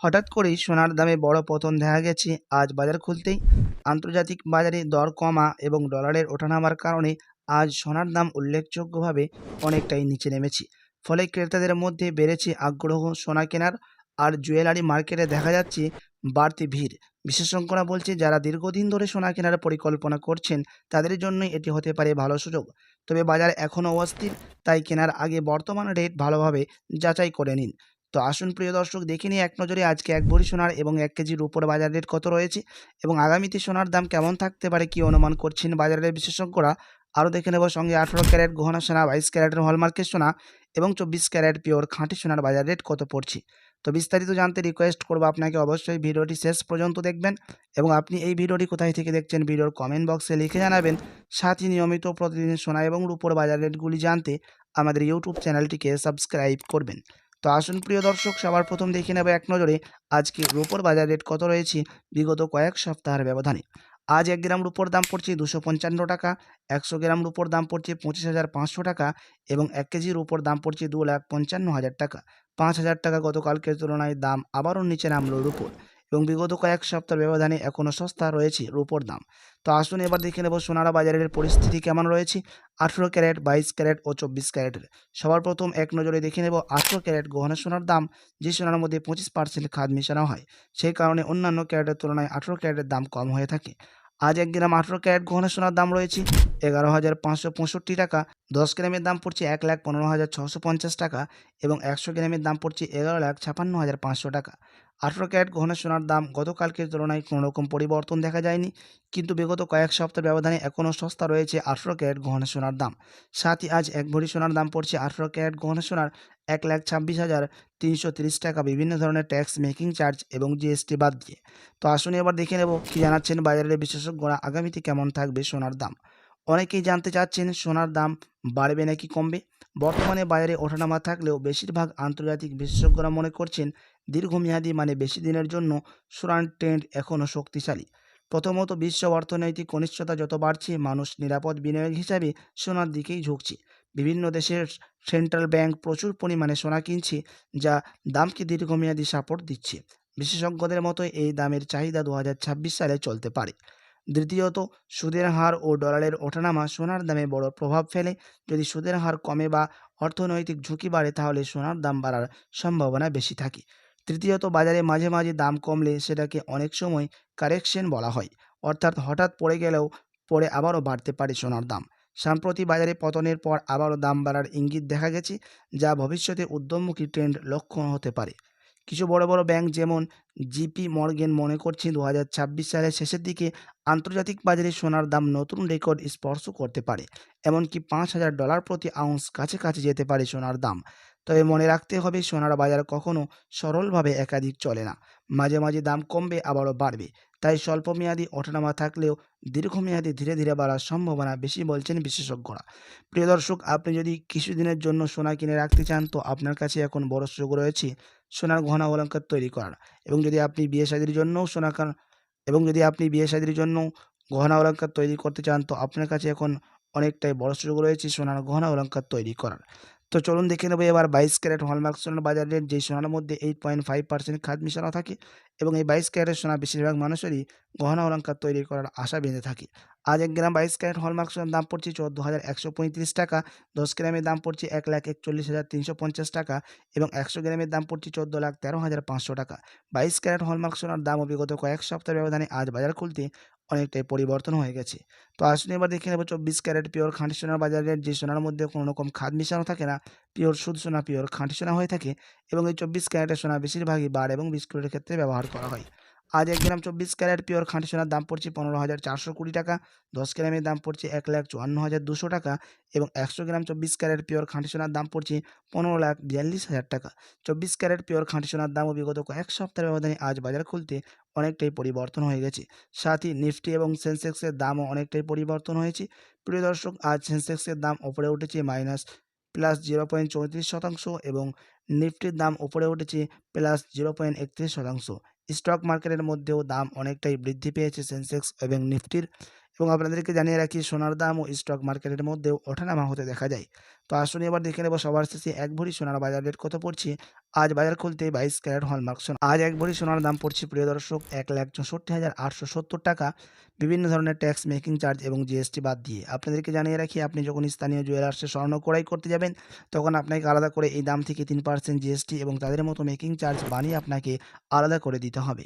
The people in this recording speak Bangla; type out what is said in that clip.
হঠাৎ করেই সোনার দামে বড় পতন দেখা গেছে। আজ বাজার খুলতেই আন্তর্জাতিক বাজারে দর কমা এবং ডলারের ওঠানামার কারণে আজ সোনার দাম উল্লেখযোগ্যভাবে অনেকটাই নিচে নেমেছে। ফলে ক্রেতাদের মধ্যে বেড়েছে আগ্রহ সোনা কেনার। আর জুয়েলারি মার্কেটে দেখা যাচ্ছে বাড়তি ভিড়। বিশেষজ্ঞরা বলছে যারা দীর্ঘদিন ধরে সোনা কেনার পরিকল্পনা করছেন তাদের জন্যই এটি হতে পারে ভালো সুযোগ। তবে বাজার এখনও অস্থির, তাই কেনার আগে বর্তমান রেট ভালোভাবে যাচাই করে নিন। তো আসুন প্রিয় দর্শক, দেখে নিই এক নজরে আজকে এক ভরি সোনার এবং 1 কেজি রূপোর বাজার রেট কত রয়েছে এবং আগামীতে সোনার দাম কেমন থাকতে পারে, কি অনুমান করছেন বাজারের বিশেষজ্ঞরা। আরও দেখে নেব সঙ্গে 18 ক্যারেট গহনা সোনা, 22 ক্যারেটের হলমার্কের সোনা এবং 24 ক্যারেট পিওর খাঁটি সোনার বাজার রেট কত পড়ছে। তো বিস্তারিত জানতে রিকোয়েস্ট করবো আপনাকে অবশ্যই ভিডিওটি শেষ পর্যন্ত দেখবেন এবং আপনি এই ভিডিওটি কোথায় থেকে দেখছেন ভিডিওর কমেন্ট বক্সে লিখে জানাবেন। সাথে নিয়মিত প্রতিদিন সোনা এবং রূপোর বাজার রেটগুলি জানতে আমাদের ইউটিউব চ্যানেলটিকে সাবস্ক্রাইব করবেন। তো আসুন প্রিয় দর্শক, সবার প্রথম দেখে নেব এক নজরে আজকে রূপোর বাজার রেট কত রয়েছে বিগত কয়েক সপ্তাহের ব্যবধানে। আজ 1 গ্রাম রূপোর দাম পড়ছে 255 টাকা, 100 গ্রাম রূপোর দাম পড়ছে 25,500 টাকা এবং 1 কেজি রূপোর দাম পড়ছে 2,55,000 টাকা। 5,000 টাকা গতকালকের তুলনায় দাম আবারও নিচে নামলো রূপোর এবং বিগত কয়েক সপ্তাহ ব্যবধানে এখনও সস্তা রয়েছে রূপোর দাম। তো আসুন এবার দেখে নেব সোনার বাজারের পরিস্থিতি কেমন রয়েছে 18 ক্যারেট, 22 ক্যারেট ও 24 ক্যারেটের। সবার প্রথম এক নজরে দেখে নেব 18 ক্যারেট গহনা সোনার দাম। যে সোনার মধ্যে 25% খাদ মেশানো হয়, সেই কারণে অন্যান্য ক্যারেটের তুলনায় 18 ক্যারেটের দাম কম হয়ে থাকে। আজ 1 গ্রাম 18 ক্যারেট গহনা সোনার দাম রয়েছে 11,565 টাকা। 10 গ্রামের দাম পড়ছে 1,15,650 টাকা এবং 100 গ্রামের দাম পড়ছে 11,56,500 টাকা। 18 ক্যারেট গহনা সোনার দাম গতকালকের তুলনায় কোনো রকম পরিবর্তন দেখা যায়নি, কিন্তু বিগত কয়েক সপ্তাহ ব্যবধানে এখনও সস্তা রয়েছে 18 ক্যারেট গহনা সোনার দাম। সাথে আজ এক ভরি সোনার দাম পড়ছে 18 ক্যারেট গহনা সোনার 1,26,330 টাকা, বিভিন্ন ধরনের ট্যাক্স, মেকিং চার্জ এবং জিএসটি বাদ দিয়ে। তো আসুন এবার দেখে নেব কী জানাচ্ছেন বাজারের বিশেষজ্ঞরা আগামীতে কেমন থাকবে সোনার দাম। অনেকেই জানতে চাচ্ছেন সোনার দাম বাড়বে নাকি কমবে। বর্তমানে বাজারে ওঠানামা থাকলেও বেশিরভাগ আন্তর্জাতিক বিশেষজ্ঞরা মনে করছেন দীর্ঘমেয়াদী মানে বেশি দিনের জন্য সোনার ট্রেন্ড এখনও শক্তিশালী। প্রথমত, বিশ্ব অর্থনৈতিক অনিশ্চয়তা যত বাড়ছে, মানুষ নিরাপদ বিনিয়োগ হিসাবে সোনার দিকেই ঝুঁকছে। বিভিন্ন দেশের সেন্ট্রাল ব্যাংক প্রচুর পরিমাণে সোনা কিনছে, যা দামকে দীর্ঘমেয়াদী সাপোর্ট দিচ্ছে। বিশেষজ্ঞদের মতো এই দামের চাহিদা 2026 সালে চলতে পারে। দ্বিতীয়ত, সুদের হার ও ডলারের ওঠানামা সোনার দামে বড় প্রভাব ফেলে। যদি সুদের হার কমে বা অর্থনৈতিক ঝুঁকি বাড়ে তাহলে সোনার দাম বাড়ার সম্ভাবনা বেশি থাকে। তৃতীয়ত, বাজারে মাঝে মাঝে দাম কমলে সেটাকে অনেক সময় কারেকশন বলা হয়, অর্থাৎ হঠাৎ পড়ে গেলেও পরে আবারও বাড়তে পারে সোনার দাম। সাম্প্রতিক বাজারে পতনের পর আবারও দাম বাড়ার ইঙ্গিত দেখা গেছে, যা ভবিষ্যতে ঊর্ধ্বমুখী ট্রেন্ড লক্ষণ হতে পারে। কিছু বড় বড় ব্যাংক যেমন জিপি মর্গেন মনে করছে 2026 সালের শেষের দিকে আন্তর্জাতিক বাজারে সোনার দাম নতুন রেকর্ড স্পর্শ করতে পারে। এমনকি $5,000 প্রতি আউন্স কাছাকাছি যেতে পারে সোনার দাম। তবে মনে রাখতে হবে, সোনার বাজার কখনো সরলভাবে একাধিক চলে না। মাঝে মাঝে দাম কমবে, আবারও বাড়বে। তাই স্বল্পমেয়াদী ওঠানামা থাকলেও দীর্ঘমেয়াদী ধীরে ধীরে বাড়ার সম্ভাবনা বেশি বলছেন বিশেষজ্ঞরা। প্রিয় দর্শক, আপনি যদি কিছুদিনের জন্য সোনা কিনে রাখতে চান তো আপনার কাছে এখন বড় সুযোগ রয়েছে সোনার গহনা অলংকার তৈরি করার। এবং যদি আপনি বিয়ে শাদীর জন্যও গহনা অলংকার তৈরি করতে চান তো আপনার কাছে এখন অনেকটাই বড় সুযোগ রয়েছে সোনার গহনা অলংকার তৈরি করার। তো চলুন দেখে নেব এবার 22 ক্যারেট হলমার্ক সোনার বাজার রেট, যেই সোনার মধ্যে 8.5% খাদ মিশানো থাকে এবং এই 22 ক্যারেটের সোনা বেশিরভাগ মানুষেরই গহনা অলংকার তৈরি করার আশা বেঁধে থাকে। আজ 1 গ্রাম 22 ক্যারেট হলমার্ক সোনার দাম পড়ছে 14,135 টাকা। 10 গ্রামের দাম পড়ছে 1,41,350 টাকা এবং 100 গ্রামের দাম পড়ছে 14,13,500 টাকা। 22 ক্যারেট হলমার্ক সোনার দামও বিগত কয়েক সপ্তাহ ব্যবধানে আজ বাজার খুলতে অনেকটাই পরিবর্তন হয়ে গেছে। তো আসুন এবার দেখে নেব 24 ক্যারেট পিওর খাঁটি সোনার বাজার রেট, যে সোনার মধ্যে কোনো রকম খাদ মিশানো থাকে না, পিওর শুদ্ধ সোনা, পিওর খাঁটি সোনা হয়ে থাকে এবং এই 24 ক্যারেটের সোনা বেশিরভাগই বার এবং বিস্কুটের ক্ষেত্রে ব্যবহার করা হয়। আজ 1 গ্রাম 24 ক্যারেট পিওর খাঁটি সোনার দাম পড়ছে 15,420 টাকা। 10 গ্রামের দাম পড়ছে 1,54,200 টাকা এবং 100 গ্রাম 24 ক্যারেট পিওর খাঁটি সোনার দাম পড়ছে 15,42,000 টাকা। 24 ক্যারেট পিওর খাঁটি সোনার দামও বিগত কয়েক সপ্তাহের ব্যবধানে আজ বাজার খুলতে অনেকটাই পরিবর্তন হয়ে গেছে। সাথে নিফটি এবং সেন্সেক্সের দামও অনেকটাই পরিবর্তন হয়েছে। প্রিয় দর্শক, আজ সেন্সেক্সের দাম ওপরে উঠেছে +0.34% এবং নিফটির দাম ওপরে উঠেছে +0.31%। স্টক মার্কেটের মধ্যেও দাম অনেকটাই বৃদ্ধি পেয়েছে সেন্সেক্স এবং নিফটির। এবং আপনাদেরকে জানিয়ে রাখি, সোনার দাম ও স্টক মার্কেটের মধ্যেও ওঠানামা হতে দেখা যায়। তো আসুন এবার দেখে নেব সবার শেষে এক ভরি সোনার বাজার রেট কত পড়ছে আজ বাজার খুলতেই 22 ক্যারেট হলমার্ক সোনা। আজ এক ভরি সোনার দাম পড়ছে প্রিয় দর্শক 1,64,870 টাকা, বিভিন্ন ধরনের ট্যাক্স, মেকিং চার্জ এবং জিএসটি বাদ দিয়ে। আপনাদেরকে জানিয়ে রাখি, আপনি যখন স্থানীয় জুয়েলার্সে স্বর্ণ ক্রয় করতে যাবেন, তখন আপনাকে আলাদা করে এই দাম থেকে 3% জিএসটি এবং তাদের মতো মেকিং চার্জ বানিয়ে আপনাকে আলাদা করে দিতে হবে।